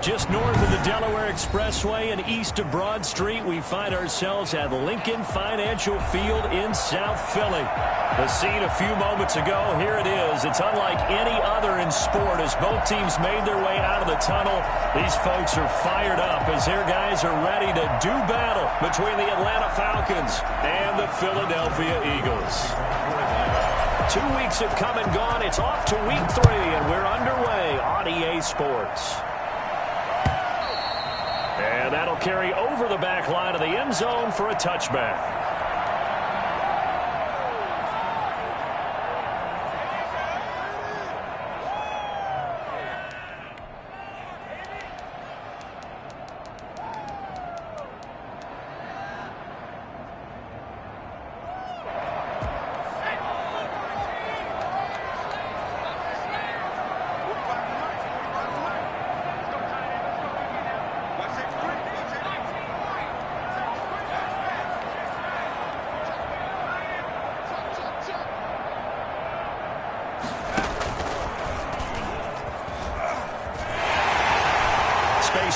Just north of the Delaware Expressway and east of Broad Street, we find ourselves at Lincoln Financial Field in South Philly. The scene a few moments ago, here it is. It's unlike any other in sport as both teams made their way out of the tunnel. These folks are fired up as their guys are ready to do battle between the Atlanta Falcons and the Philadelphia Eagles. 2 weeks have come and gone. It's off to week 3, and we're underway on EA Sports. And that'll carry over the back line of the end zone for a touchback.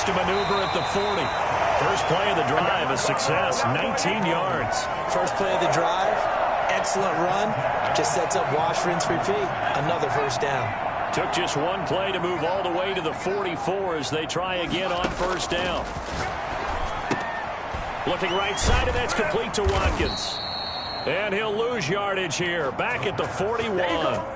To maneuver at the 40. First play of the drive, a success, 19 yards. First play of the drive, excellent run. Just sets up wash, rinse, repeat. Another first down. Took just one play to move all the way to the 44 as they try again on first down. Looking right side, and that's complete to Watkins. And he'll lose yardage here, back at the 41.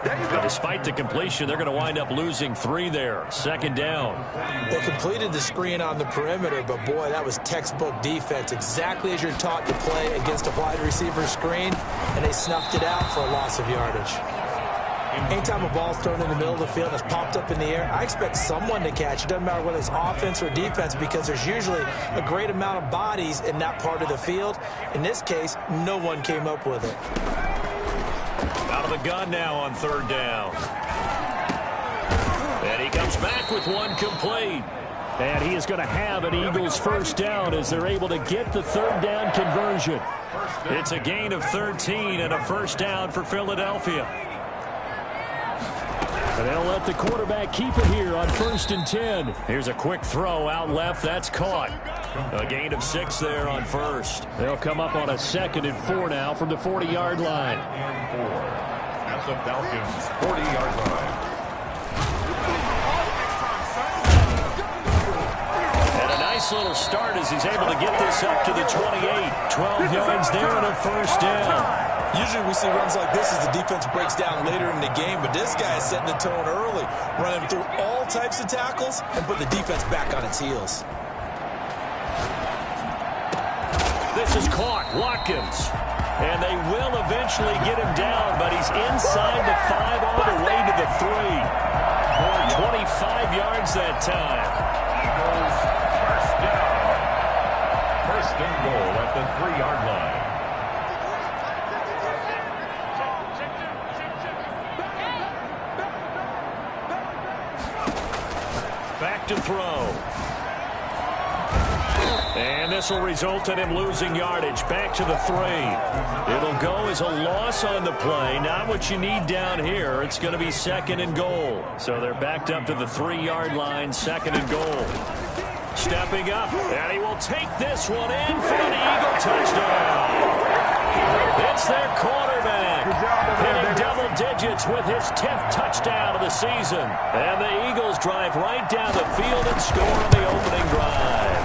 But despite the completion, they're going to wind up losing 3 there. Second down. They completed the screen on the perimeter, but boy, that was textbook defense. Exactly as you're taught to play against a wide receiver screen, and they snuffed it out for a loss of yardage. Anytime a ball's thrown in the middle of the field that's popped up in the air, I expect someone to catch. It doesn't matter whether it's offense or defense because there's usually a great amount of bodies in that part of the field. In this case, no one came up with it. Out of the gun now on third down. And he comes back with one complete. And he is going to have an Eagles first down as they're able to get the third down conversion. It's a gain of 13 and a first down for Philadelphia. And they'll let the quarterback keep it here on 1st and 10. Here's a quick throw out left. That's caught. A gain of 6 there on first. They'll come up on a 2nd and 4 now from the 40-yard line. And 4 at the Falcons' 40-yard line. And a nice little start as he's able to get this up to the 28. 12 yards there and a first down. Usually we see runs like this as the defense breaks down later in the game, but this guy is setting the tone early, running through all types of tackles and put the defense back on its heels. This is caught. Watkins. And they will eventually get him down, but he's inside the 5 all the way to the 3. 25 yards that time. Eagles first down. First and goal at the 3-yard line. Back to throw. And this will result in him losing yardage. Back to the 3. It'll go as a loss on the play. Not what you need down here. It's going to be 2nd and goal. So they're backed up to the 3-yard line, 2nd and goal. Stepping up, and he will take this one in for an Eagle touchdown. It's their quarterback, hitting double digits with his 10th touchdown of the season. And the Eagles drive right down the field and score on the opening drive.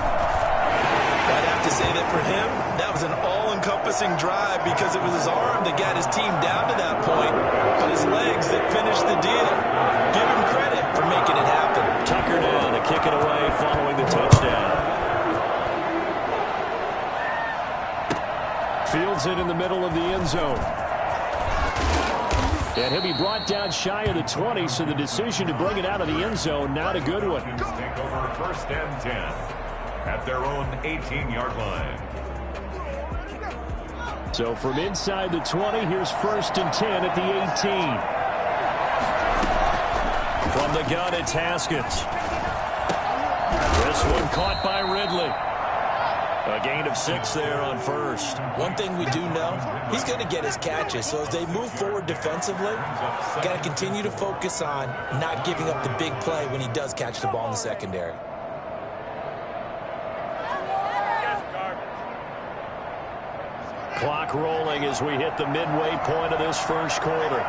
I'd have to say that for him, that was an all-encompassing drive because it was his arm that got his team down to that point, but his legs that finished the deal. Give him credit for making it happen. Tucker down to kick it away following the touchdown. Fields it in the middle of the end zone. And he'll be brought down shy of the 20, so the decision to bring it out of the end zone, not a good one. Take over 1st and 10 at their own 18-yard line. So from inside the 20, here's 1st and 10 at the 18. From the gun, it's Haskins. This one caught by Ridley. A gain of 6 there on first. One thing we do know, he's going to get his catches. So as they move forward defensively, got to continue to focus on not giving up the big play when he does catch the ball in the secondary. Clock rolling as we hit the midway point of this first quarter.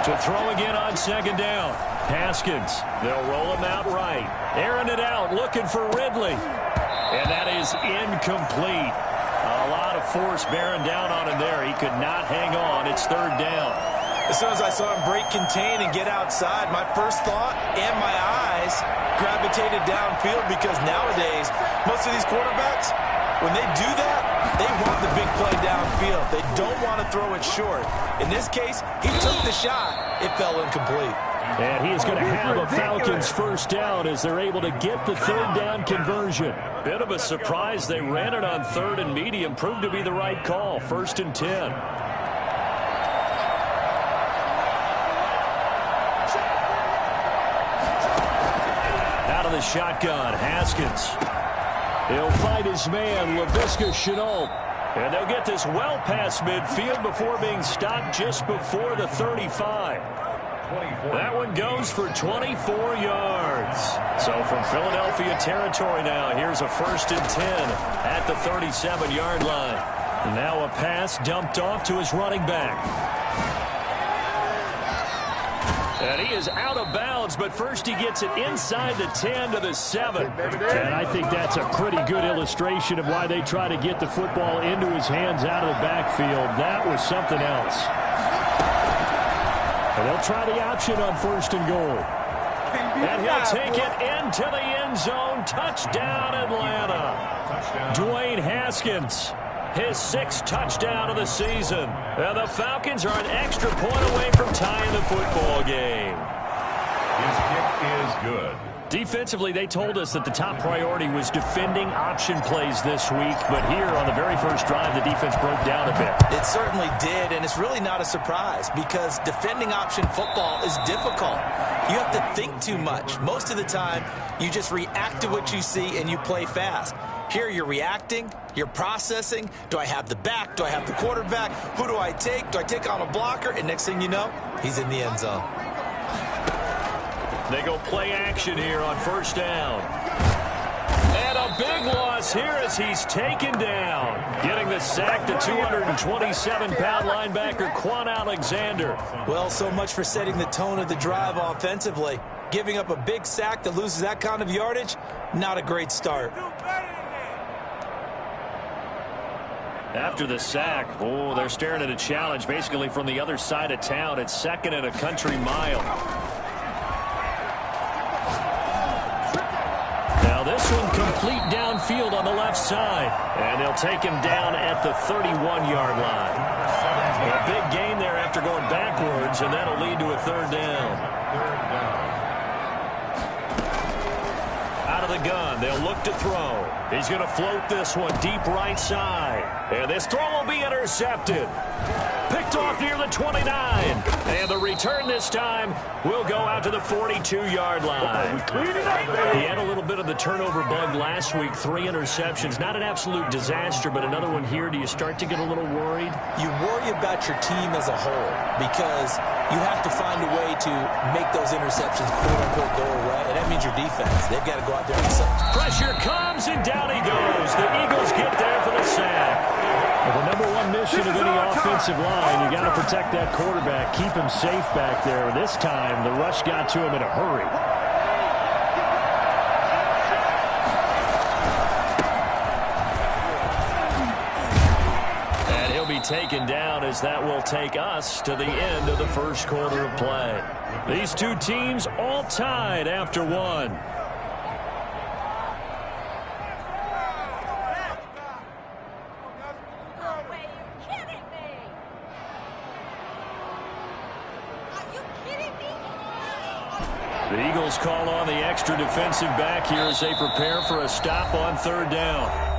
To throw again on second down. Haskins. They'll roll him out right. Airing it out, looking for Ridley. And that is incomplete. A lot of force bearing down on him there. He could not hang on. It's third down. As soon as I saw him break contain and get outside, my first thought and my eyes gravitated downfield, because nowadays, most of these quarterbacks, when they do that, they want the big play downfield. They don't want to throw it short. In this case, he took the shot. It fell incomplete. And he is going to have a Falcons first down as they're able to get the third down conversion. Bit of a surprise. They ran it on third and medium. Proved to be the right call. 1st and 10. Out of the shotgun, Haskins. He'll fight his man, Laviska Shenault. And they'll get this well past midfield before being stopped just before the 35. That one goes for 24 yards. So from Philadelphia territory now, here's a 1st and 10 at the 37-yard line. Now a pass dumped off to his running back. And he is out of bounds, but first he gets it inside the 10 to the 7. And I think that's a pretty good illustration of why they try to get the football into his hands out of the backfield. That was something else. And they'll try the option on 1st and goal. And he'll take it into the end zone. Touchdown, Atlanta. Dwayne Haskins, his 6th touchdown of the season. And the Falcons are an extra point away from tying the football game. His kick is good. Defensively, they told us that the top priority was defending option plays this week. But here on the very first drive, the defense broke down a bit. It certainly did, and it's really not a surprise because defending option football is difficult. You have to think too much. Most of the time, you just react to what you see and you play fast. Here you're reacting, you're processing. Do I have the back? Do I have the quarterback? Who do I take? Do I take on a blocker? And next thing you know, he's in the end zone. They go play action here on 1st down. And a big loss here as he's taken down. Getting the sack to 227-pound linebacker Quan Alexander. Well, so much for setting the tone of the drive offensively. Giving up a big sack that loses that kind of yardage, not a great start. After the sack, they're staring at a challenge basically from the other side of town. It's 2nd and a country mile. Now this one complete downfield on the left side. And they'll take him down at the 31-yard line. A big gain there after going backwards, and that'll lead to a 3rd down. Out of the gun, they'll look to throw. He's going to float this one deep right side. And this throw will be intercepted. Picked off near the 29. And the return this time will go out to the 42-yard line. He had a little bit of the turnover bug last week. 3 interceptions. Not an absolute disaster, but another one here. Do you start to get a little worried? You worry about your team as a whole because you have to find a way to make those interceptions quote-unquote go away. And that means your defense. They've got to go out there and pressure comes, and down he goes. The Eagles get there for the sack. Well, the number one mission of any offensive line, you got to protect that quarterback, keep him safe back there. This time, the rush got to him in a hurry. And he'll be taken down as that will take us to the end of the first quarter of play. These two teams all tied after one. The Eagles call on the extra defensive back here as they prepare for a stop on 3rd down.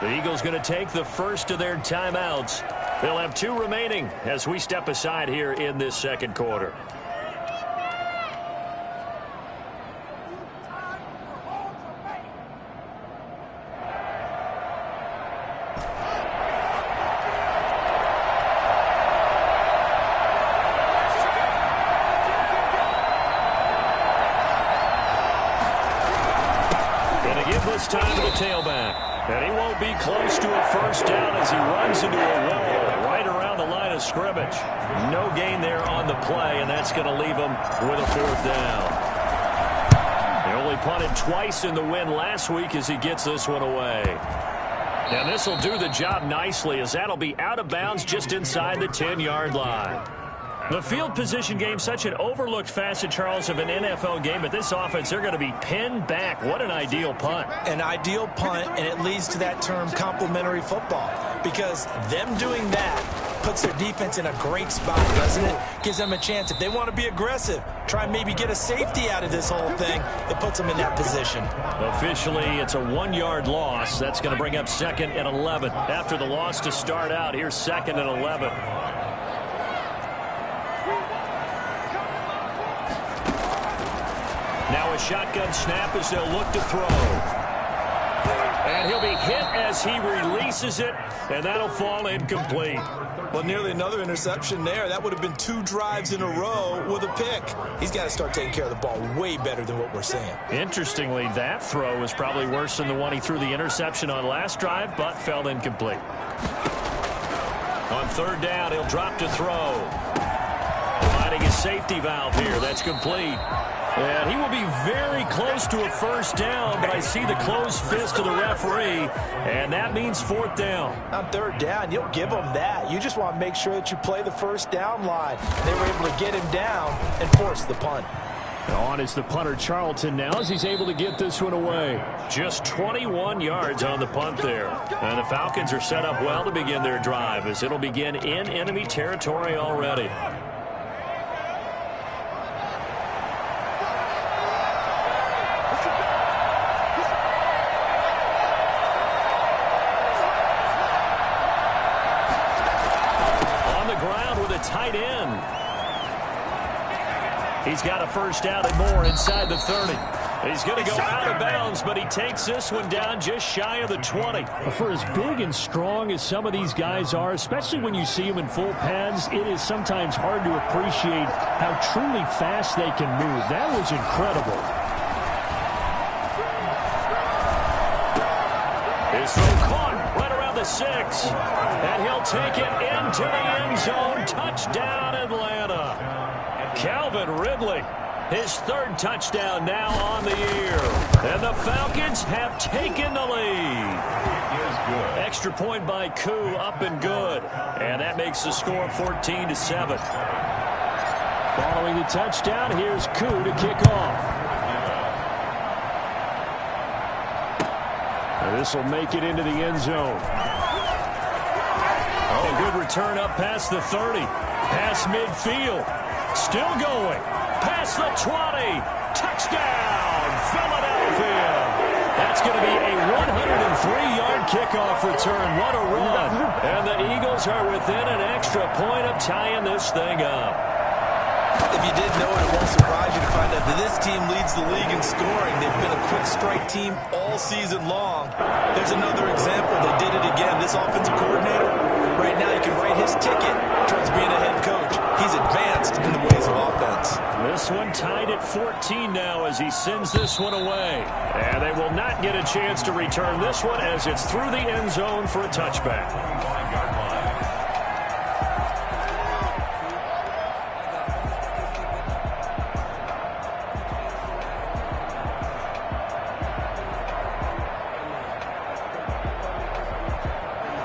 The Eagles going to take the first of their timeouts. They'll have 2 remaining as we step aside here in this second quarter. This time to the tailback. And he won't be close to a first down as he runs into a wall right around the line of scrimmage. No gain there on the play, and that's going to leave him with a 4th down. He only punted twice in the win last week as he gets this one away. And this will do the job nicely as that'll be out of bounds just inside the 10-yard line. The field position game, such an overlooked facet, Charles, of an NFL game, but this offense, they're going to be pinned back. What an ideal punt. An ideal punt, and it leads to that term complementary football, because them doing that puts their defense in a great spot, doesn't it? Gives them a chance. If they want to be aggressive, try and maybe get a safety out of this whole thing, it puts them in that position. Officially, it's a 1-yard loss. That's going to bring up 2nd and 11. After the loss to start out, here's 2nd and 11. Now a shotgun snap as they'll look to throw. And he'll be hit as he releases it, and that'll fall incomplete. Well, nearly another interception there. That would have been 2 drives in a row with a pick. He's got to start taking care of the ball way better than what we're seeing. Interestingly, that throw was probably worse than the one he threw the interception on last drive, but fell incomplete. On 3rd down, he'll drop to throw. Finding his safety valve here. That's complete. And he will be very close to a first down, but I see the closed fist of the referee, and that means 4th down. On 3rd down, you'll give them that. You just want to make sure that you play the first down line. They were able to get him down and force the punt. On is the punter, Charlton, now as he's able to get this one away. Just 21 yards on the punt there. And the Falcons are set up well to begin their drive as it'll begin in enemy territory already. Tight end. He's got a first down and more inside the 30. He's going to go out of bounds, but he takes this one down just shy of the 20. For as big and strong as some of these guys are, especially when you see them in full pads, it is sometimes hard to appreciate how truly fast they can move. That was incredible. His throw caught right around the 6. And he'll take it into the end zone. Touchdown, Atlanta. Calvin Ridley, his 3rd touchdown now on the year. And the Falcons have taken the lead. Extra point by Koo, up and good. And that makes the score 14-7. Following the touchdown, here's Koo to kick off. And this will make it into the end zone. Oh, good return up past the 30. Past midfield. Still going. Past the 20. Touchdown, Philadelphia. That's going to be a 103-yard kickoff return. What a run. And the Eagles are within an extra point of tying this thing up. If you didn't know it, it won't surprise you to find out that this team leads the league in scoring. They've been a quick strike team all season long. There's another example. They did it again. This offensive coordinator, right now, you can write his ticket towards being a head coach. He's advanced in the ways of offense. This one tied at 14 now as he sends this one away. And they will not get a chance to return this one as it's through the end zone for a touchback.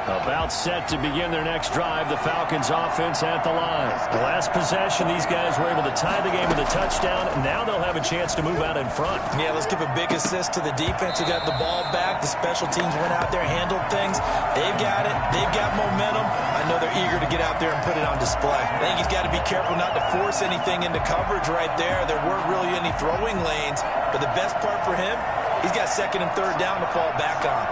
About set to begin their next drive, the Falcons offense at the line. Last possession, these guys were able to tie the game with a touchdown. Now they'll have a chance to move out in front. Yeah, let's give a big assist to the defense who got the ball back. The special teams went out there, handled things. They've got it. They've got momentum. I know they're eager to get out there and put it on display. I think he's got to be careful not to force anything into coverage right there. There weren't really any throwing lanes. But the best part for him, he's got 2nd and 3rd down to fall back on.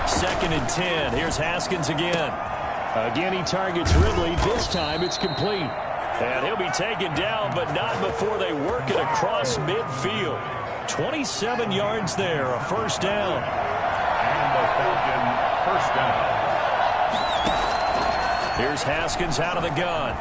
2nd and 10. Here's Haskins again. Again, he targets Ridley. This time it's complete. And he'll be taken down, but not before they work it across midfield. 27 yards there, a first down. And the Falcon first down. Here's Haskins out of the gun.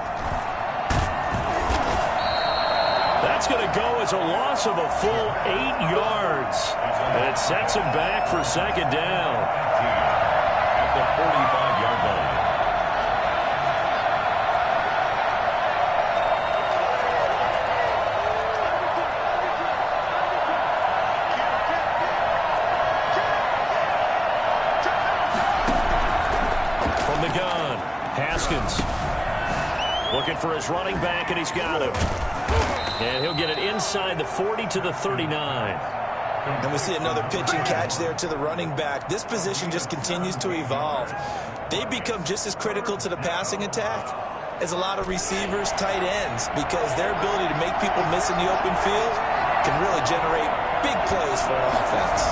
That's going to go as a loss of a full 8 yards. And it sets him back for 2nd down. At the 45-yard line. From the gun, Haskins looking for his running back, and he's got him. And he'll get it inside the 40 to the 39. And we see another pitch and catch there to the running back. This position just continues to evolve. They become just as critical to the passing attack as a lot of receivers, tight ends, because their ability to make people miss in the open field can really generate big plays for an offense.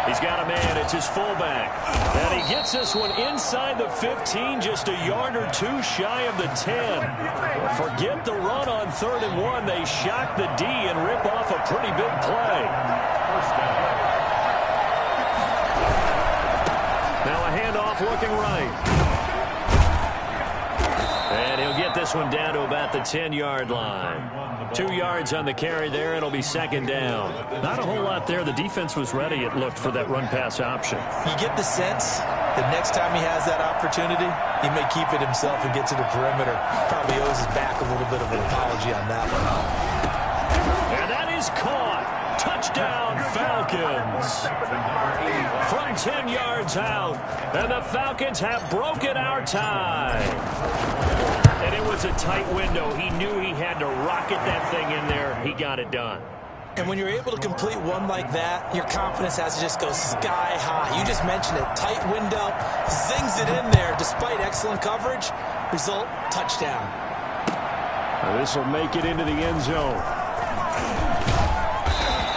He's got a man. It's his fullback. And he gets this one inside the 15, just a yard or two shy of the 10. Forget the run on 3rd and 1. They shock the D and rip off a pretty big play. First down. Now a handoff looking right. And he'll get this one down to about the 10-yard line. 2 yards on the carry there. It'll be 2nd down. Not a whole lot there. The defense was ready, it looked, for that run-pass option. You get the sense that next time he has that opportunity, he may keep it himself and get to the perimeter. Probably owes his back a little bit of an apology on that one. And that is caught. Touchdown, Falcons. From 10 yards out. And the Falcons have broken our tie. And it was a tight window. He knew he had to rocket that thing in there. He got it done. And when you're able to complete one like that, your confidence has to just go sky high. You just mentioned it. Tight window, zings it in there despite excellent coverage. Result, touchdown. This will make it into the end zone.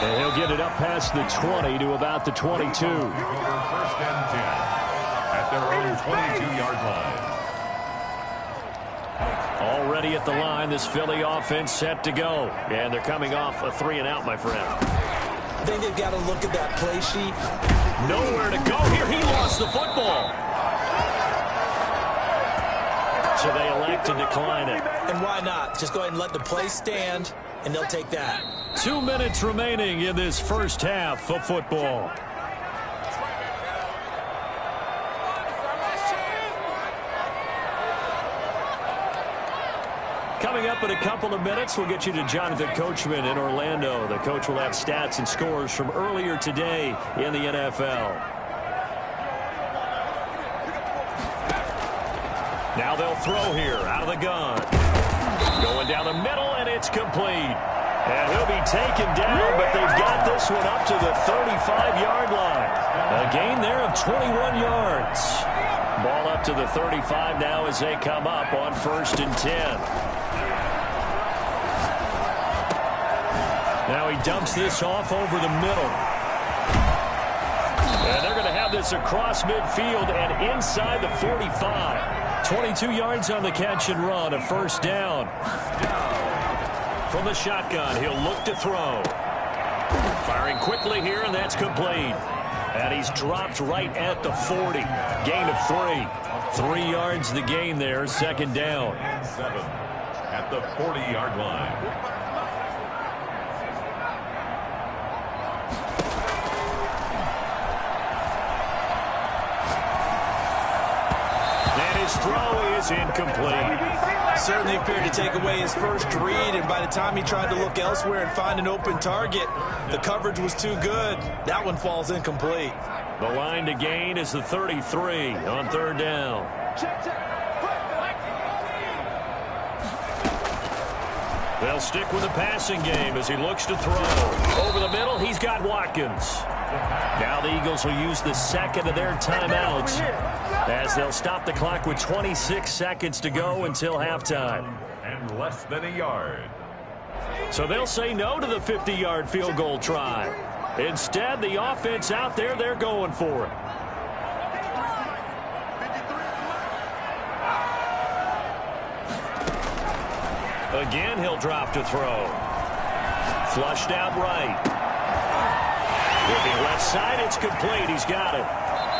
And he'll get it up past the 20 to about the 22. 1st and 10 at their own 22-yard line. Already at the line, this Philly offense set to go. And they're coming off a 3-and-out, my friend. I think they've got to look at that play sheet. Nowhere to go here. He lost the football. So they elect to decline it. And why not? Just go ahead and let the play stand, and they'll take that. 2 minutes remaining in this first half of football. Coming up in a couple of minutes, we'll get you to Jonathan Coachman in Orlando. The coach will have stats and scores from earlier today in the NFL. Now they'll throw here out of the gun. Going down the middle, and it's complete. And he'll be taken down, but they've got this one up to the 35-yard line. A gain there of 21 yards. Ball up to the 35 now as they come up on 1st and 10. Now he dumps this off over the middle. And they're going to have this across midfield and inside the 45. 22 yards on the catch and run, a first down. From the shotgun, he'll look to throw. Firing quickly here, and that's complete. And he's dropped right at the 40. Gain of 3. 3 yards the gain there, 2nd down. 7 at the 40-yard line. His throw is incomplete. Certainly appeared to take away his first read, and by the time he tried to look elsewhere and find an open target, the coverage was too good. That one falls incomplete. The line to gain is the 33 on 3rd down. They'll stick with the passing game as he looks to throw. Over the middle, he's got Watkins. Now the Eagles will use the 2nd of their timeouts as they'll stop the clock with 26 seconds to go until halftime. And less than a yard. So they'll say no to the 50-yard field goal try. Instead, the offense out there, they're going for it. Again, he'll drop to throw. Flushed out right. Looking left side, it's complete. He's got it.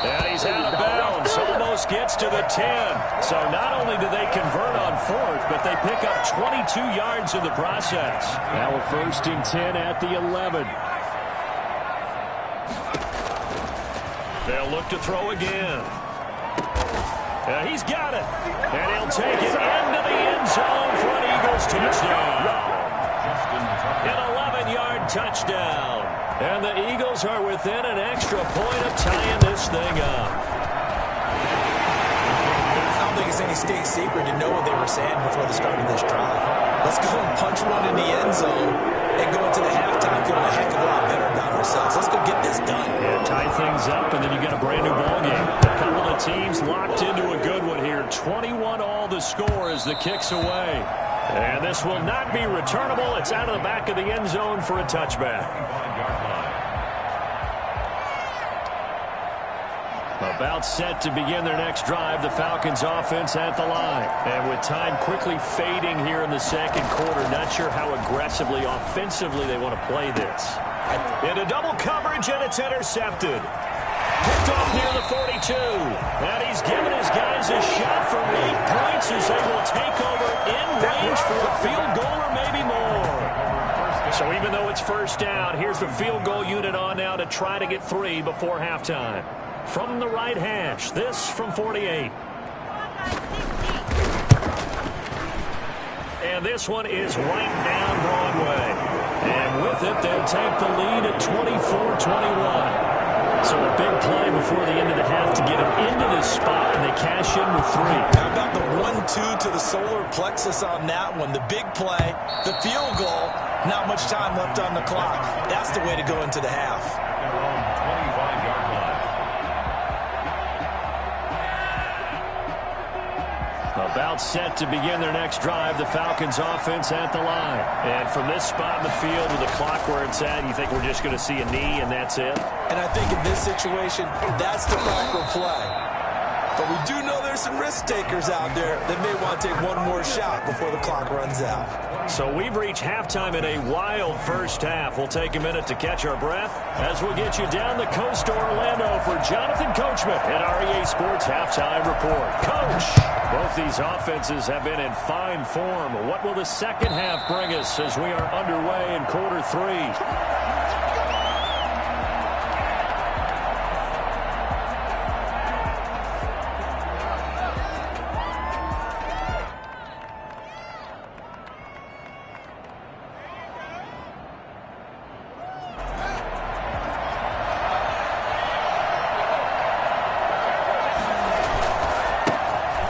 And he's out of bounds. Almost gets to the 10. So not only do they convert on fourth, but they pick up 22 yards in the process. Now a 1st and 10 at the 11. They'll look to throw again. He's got it. And he'll take it into the end zone for an Eagles touchdown. An 11-yard touchdown. And the Eagles are within an extra point of tying this thing up. I don't think it's any state secret to know what they were saying before the start of this drive. Let's go and punch one in the end zone and go into the halftime feeling a heck of a lot better about ourselves. Let's go get this done. Yeah, tie things up, and then you got a brand new ball game. A couple of teams locked into a good one here. 21-all the score as the kick's away. And this will not be returnable. It's out of the back of the end zone for a touchback. About set to begin their next drive, the Falcons offense at the line. And with time quickly fading here in the second quarter, not sure how aggressively, offensively they want to play this. Into double coverage, and it's intercepted. Picked off near the 42. And he's given his guys a shot for 8 points as they will take over in range for a field goal or maybe more. So even though it's first down, here's the field goal unit on now to try to get 3 before halftime. From the right hash, this from 48. And this one is right down Broadway. And with it, they'll take the lead at 24-21. So a big play before the end of the half to get him into this spot, and they cash in with 3. How about the 1-2 to the solar plexus on that one? The big play, the field goal, not much time left on the clock. That's the way to go into the half. About set to begin their next drive, the Falcons offense at the line. And from this spot in the field with the clock where it's at, you think we're just going to see a knee and that's it? And I think in this situation, that's the proper play. But we do know there's some risk takers out there that may want to take one more shot before the clock runs out. So we've reached halftime in a wild first half. We'll take a minute to catch our breath as we'll get you down the coast to Orlando for Jonathan Coachman at REA Sports Halftime Report. Coach, both these offenses have been in fine form. What will the second half bring us as we are underway in quarter 3?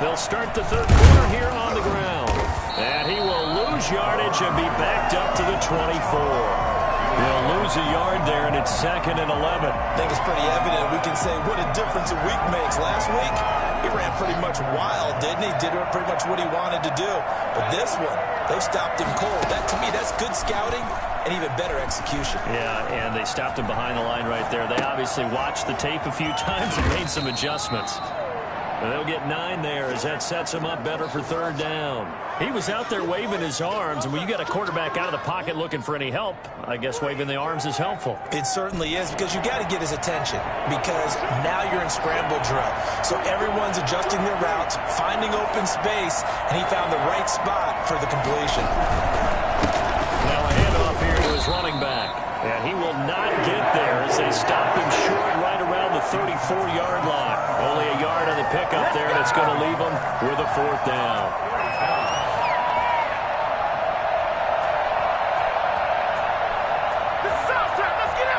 They'll start the third quarter here on the ground. And he will lose yardage and be backed up to the 24. He'll lose a yard there, and it's 2nd and 11. I think it's pretty evident. We can say what a difference a week makes. Last week, he ran pretty much wild, didn't he? Did pretty much what he wanted to do. But this one, they stopped him cold. That, to me, that's good scouting and even better execution. Yeah, and they stopped him behind the line right there. They obviously watched the tape a few times and made some adjustments. They'll get 9 there as that sets him up better for third down. He was out there waving his arms, and when you got a quarterback out of the pocket looking for any help, I guess waving the arms is helpful. It certainly is, because you got to get his attention, because now you're in scramble drill. So everyone's adjusting their routes, finding open space, and he found the right spot for the completion. Now a handoff here to his running back. And he will not get there as they stop him short right around the 34-yard line. Only a yard on the pickup there, and it's going to leave him with a 4th down. Let's get after it.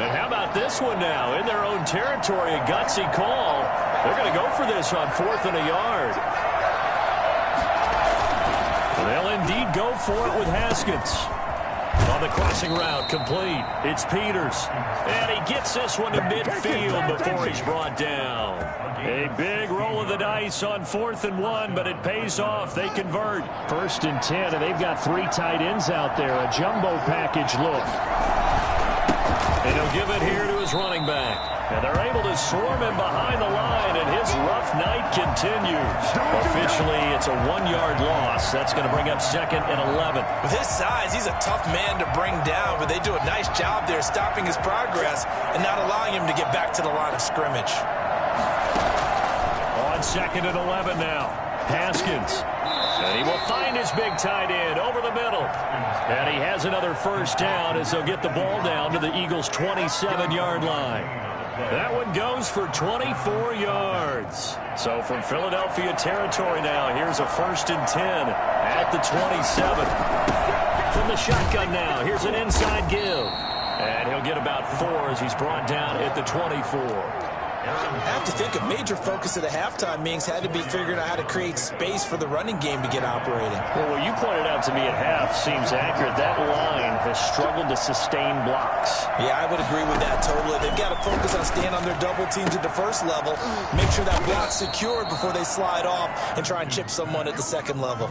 And how about this one now? In their own territory, a gutsy call. They're going to go for this on 4th and a yard. They'll indeed go for it with Haskins. On the crossing route, complete. It's Peters. And he gets this one to midfield before he's brought down. A big roll of the dice on 4th and 1, but it pays off. They convert. 1st and 10, and they've got 3 tight ends out there. A jumbo package look. And he'll give it here to his running back. And they're able to swarm him behind the line, and his rough night continues. Officially, it's a 1-yard loss. That's going to bring up 2nd and 11. With his size, he's a tough man to bring down, but they do a nice job there stopping his progress and not allowing him to get back to the line of scrimmage. On 2nd and 11 now. Haskins. And he will find his big tight end over the middle. And he has another first down as they'll get the ball down to the Eagles' 27-yard line. That one goes for 24 yards. So from Philadelphia territory now, here's a 1st and 10 at the 27. From the shotgun now, here's an inside give. And he'll get about 4 as he's brought down at the 24. I have to think a major focus of the halftime meetings had to be figuring out how to create space for the running game to get operating. Well, what you pointed out to me at half seems accurate. That line has struggled to sustain blocks. Yeah, I would agree with that totally. They've got to focus on staying on their double teams at the first level, make sure that block's secured before they slide off and try and chip someone at the second level.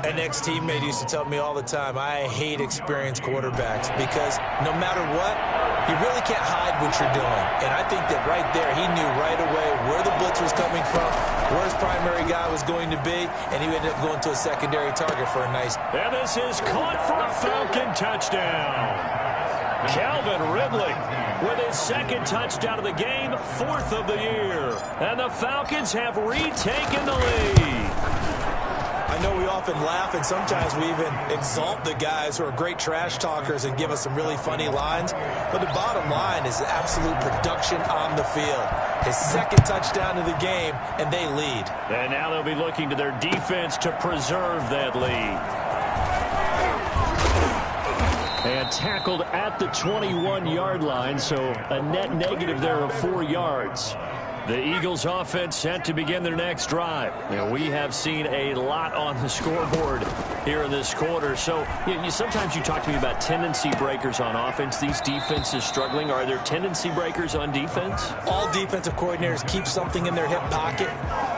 An ex-teammate used to tell me all the time, I hate experienced quarterbacks because no matter what, you really can't hide what you're doing. And I think that right there, he knew right away where the blitz was coming from, where his primary guy was going to be, and he ended up going to a secondary target for a nice... And this is caught for a Falcon touchdown. Calvin Ridley with his 2nd touchdown of the game, 4th of the year. And the Falcons have retaken the lead. I know we often laugh, and sometimes we even exalt the guys who are great trash talkers and give us some really funny lines. But the bottom line is absolute production on the field. His 2nd touchdown of the game, and they lead. And now they'll be looking to their defense to preserve that lead. And tackled at the 21-yard line, so a net negative there of 4 yards. The Eagles offense set to begin their next drive. We have seen a lot on the scoreboard here in this quarter. So sometimes you talk to me about tendency breakers on offense. These defenses struggling. Are there tendency breakers on defense? All defensive coordinators keep something in their hip pocket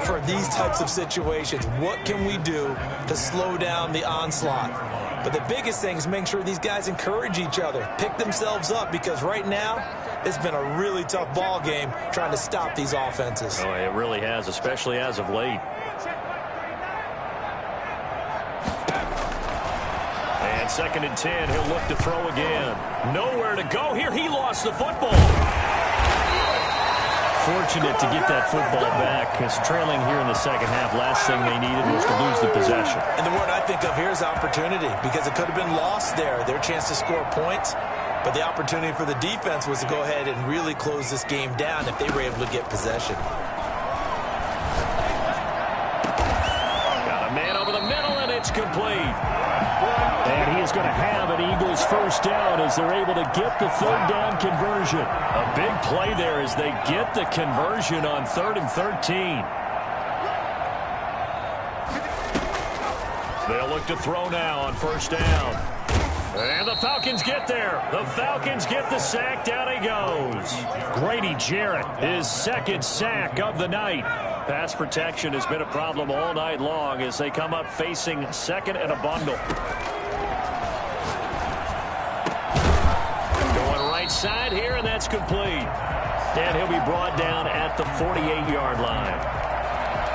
for these types of situations. What can we do to slow down the onslaught? But the biggest thing is make sure these guys encourage each other, pick themselves up, because right now it's been a really tough ball game trying to stop these offenses. Oh, it really has, especially as of late. And 2nd and 10, he'll look to throw again. Nowhere to go here. He lost the football. Fortunate to get that football back, because trailing here in the second half, last thing they needed was to lose the possession. And the word I think of here is opportunity, because it could have been lost there, their chance to score points. But the opportunity for the defense was to go ahead and really close this game down if they were able to get possession. Got a man over the middle, and it's complete. And he is going to have an Eagles first down as they're able to get the 3rd down conversion. A big play there as they get the conversion on 3rd and 13. They'll look to throw now on 1st down. And the Falcons get there. The Falcons get the sack. Down he goes. Grady Jarrett, his 2nd sack of the night. Pass protection has been a problem all night long as they come up facing 2nd and a bundle. Going right side here, and that's complete. And he'll be brought down at the 48-yard line.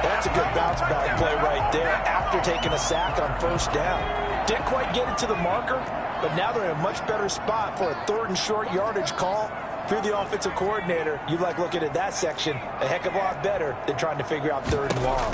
That's a good bounce back play right there after taking a sack on 1st down. Didn't quite get it to the marker, but now they're in a much better spot for a 3rd and short yardage call. If you're the offensive coordinator, you like looking at that section a heck of a lot better than trying to figure out 3rd and long.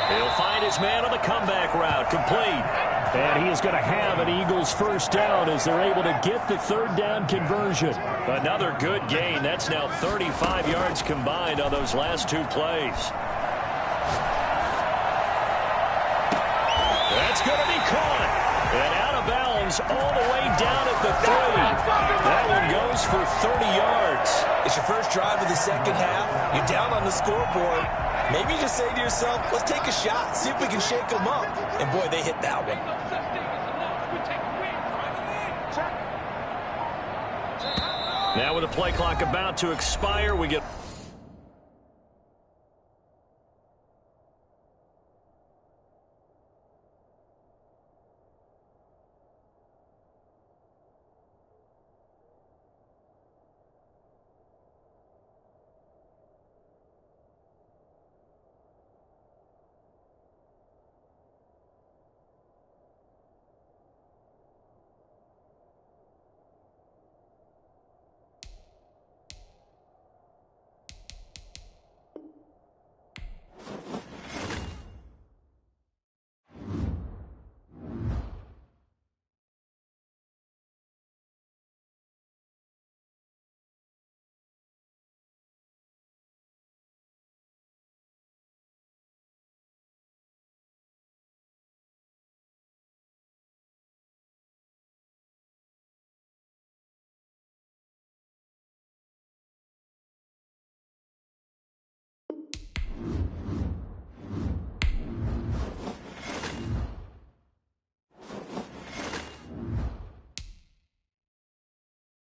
He'll find his man on the comeback route, complete. And he is going to have an Eagles first down as they're able to get the 3rd down conversion. Another good gain. That's now 35 yards combined on those last 2 plays. That's going to be caught. And out of bounds all the way down at the 3. That one goes for 30 yards. It's your first drive of the second half. You're down on the scoreboard. Maybe you just say to yourself, let's take a shot, see if we can shake them up. And, boy, they hit that one. Now with the play clock about to expire, we get...